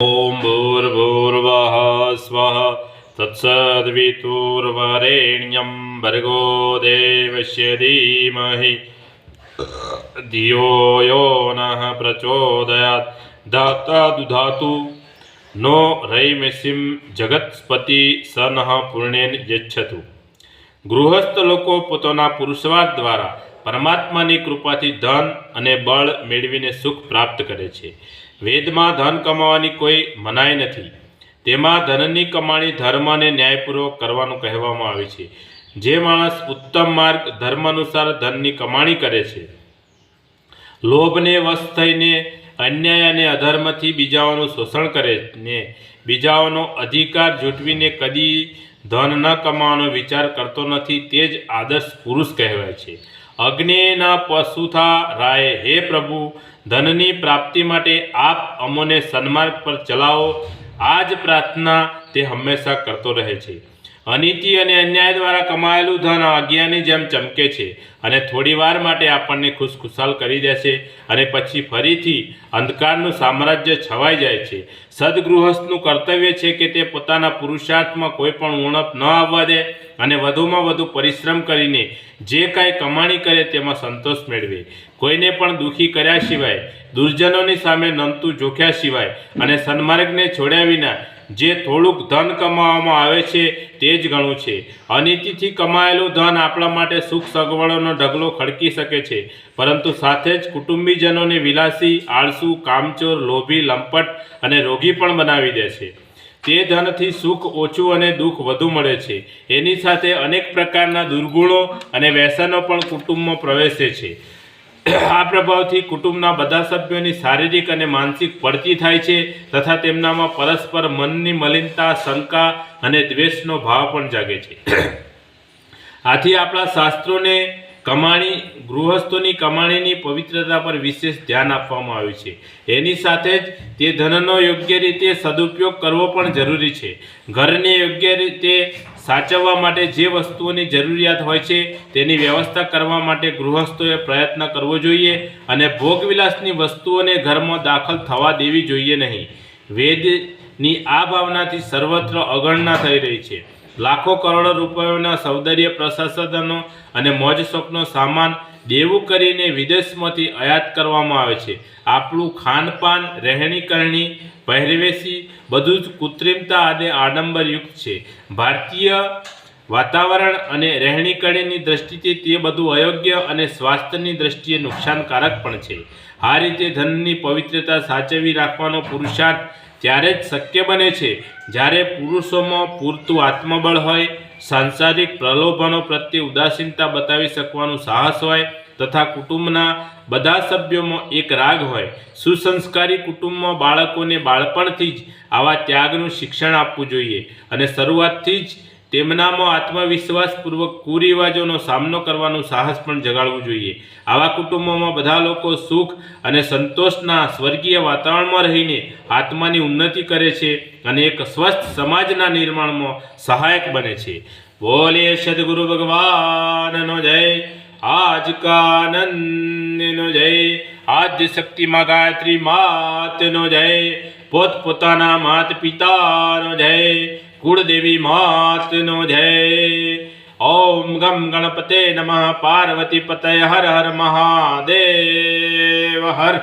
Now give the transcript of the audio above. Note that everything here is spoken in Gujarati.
ओम भूर्भुवः स्वः तत्सवितुर्वरेण्यं भर्गो देवस्य धीमहि धियो यो नः प्रचोदयात्। धाता दुधातु नो रैमसिं जगत्पति स नः पुण्येन यच्छतु। ગૃહસ્થ લોકો પોતાના પુરુષાર્થ દ્વારા પરમાત્માની કૃપાથી ધન અને બળ મેળવીને સુખ પ્રાપ્ત કરે છે। વેદમાં ધન કમાવાની કોઈ મનાઈ નથી। તેમાં ધનની કમાણી ધર્મ અને ન્યાયપૂર્વક કરવાનું કહેવામાં આવે છે। જે માણસ ઉત્તમ માર્ગ ધર્માનુસાર ધનની કમાણી કરે છે, લોભને વશ થઈને અન્યાય અને અધર્મથી બીજાઓનું શોષણ કરે ને બીજાઓનો અધિકાર જૂટવીને કદી ધન ન કમાવાનો વિચાર કરતો નથી, તે જ આદર્શ પુરુષ કહેવાય છે। અગ્નિના પશુથા રાય, હે પ્રભુ, ધનની પ્રાપ્તિ માટે આપ અમોને સન્માર્ગ પર ચલાવો। આ જ પ્રાર્થના તે હંમેશા કરતો રહે છે। અનીતિ અને અન્યાય દ્વારા કમાયેલું ધન આજ્ઞાની જેમ ચમકે છે અને થોડી વાર માટે આપણને ખુશખુશાલ કરી દેશે અને પછી ફરીથી અંધકારનું સામ્રાજ્ય છવાઈ જાય છે। સદગૃહસ્થનું કર્તવ્ય છે કે તે પોતાના પુરુષાર્થમાં કોઈ પણ ઉણપ ન આવવા દે અને વધુમાં વધુ પરિશ્રમ કરીને જે કાંઈ કમાણી કરે તેમાં સંતોષ મેળવે। કોઈને પણ દુઃખી કર્યા સિવાય, દુર્જનોની સામે નમતું જોખ્યા સિવાય અને સન્માર્ગને છોડ્યા વિના જે થોડુંક ધન કમાવામાં આવે છે તે જ ઘણું છે। અનીતિથી કમાયેલું ધન આપણા માટે સુખ સગવડોનો ઢગલો ખડકી શકે છે, પરંતુ સાથે જ કુટુંબીજનોને વિલાસી, આળસુ, કામચોર, લોભી, લંપટ અને રોગી પણ બનાવી દે છે। તે ધનથી સુખ ઓછું અને દુઃખ વધુ મળે છે। એની સાથે અનેક પ્રકારના દુર્ગુણો અને વ્યસનો પણ કુટુંબમાં પ્રવેશે છે। આ પ્રભાવથી કુટુંબના બધા સભ્યોની શારીરિક અને માનસિક પડતી થાય છે તથા તેમનામાં પરસ્પર મનની મલિનતા, શંકા અને દ્વેષનો ભાવ પણ જાગે છે। આથી આપણા શાસ્ત્રોને ગૃહસ્થોની કમાણીની પવિત્રતા પર વિશેષ ધ્યાન આપવામાં આવ્યું છે। એની સાથે જ તે ધનનો યોગ્ય રીતે સદુપયોગ કરવો પણ જરૂરી છે। ઘરને યોગ્ય રીતે સાચવવા માટે જે વસ્તુઓની જરૂરિયાત હોય છે તેની વ્યવસ્થા કરવા માટે ગૃહસ્થોએ પ્રયત્ન કરવો જોઈએ અને ભોગવિલાસની વસ્તુઓને ઘરમાં દાખલ થવા દેવી જોઈએ નહીં। વેદની આ ભાવનાથી સર્વત્ર અગણના થઈ રહી છે। લાખો કરોડો રૂપિયાના સૌંદર્ય પ્રસાધનો અને મોજ શોખનો સામાન દેવું કરીને વિદેશમાંથી આયાત કરવામાં આવે છે। આપણું ખાનપાન, રહેણી કરણી, પહેરવેશી બધું જ કૃત્રિમતા અને આડંબરયુક્ત છે। ભારતીય વાતાવરણ અને રહેણી કરણીની દ્રષ્ટિથી તે બધું અયોગ્ય અને સ્વાસ્થ્યની દ્રષ્ટિએ નુકસાનકારક પણ છે। આ રીતે ધનની પવિત્રતા સાચવી રાખવાનો પુરુષાર્થ ત્યારે જ શક્ય બને છે જ્યારે પુરુષોમાં પૂરતું આત્મબળ હોય, સાંસારિક પ્રલોભનો પ્રત્યે ઉદાસીનતા બતાવી શકવાનું સાહસ હોય તથા કુટુંબના બધા સભ્યોમાં એક રાગ હોય। સુસંસ્કારી કુટુંબમાં બાળકોને બાળપણથી જ આવા ત્યાગનું શિક્ષણ આપવું જોઈએ અને શરૂઆતથી જ તેમનામાં આત્મવિશ્વાસપૂર્વક કુરિવાજોનો સામનો કરવાનું સાહસ પણ જગાડવું જોઈએ। આવા કુટુંબોમાં બધા લોકો સુખ અને સંતોષના સ્વર્ગીય વાતાવરણમાં રહીને આત્માની ઉન્નતિ કરે છે અને એક સ્વસ્થ સમાજના નિર્માણમાં સહાયક બને છે। બોલીએ સદગુરુ ભગવાનનો જય। આજ કાનંદનો જય। આદ્ય શક્તિમાં ગાયત્રી માતનો જય। પોતપોતાના માત પિતાનો જય। કુળદેવી માતનો જય। ઓમ ગમ ગણપતે નમઃ। પાર્વતી પતય હર હર મહાદેવ હર।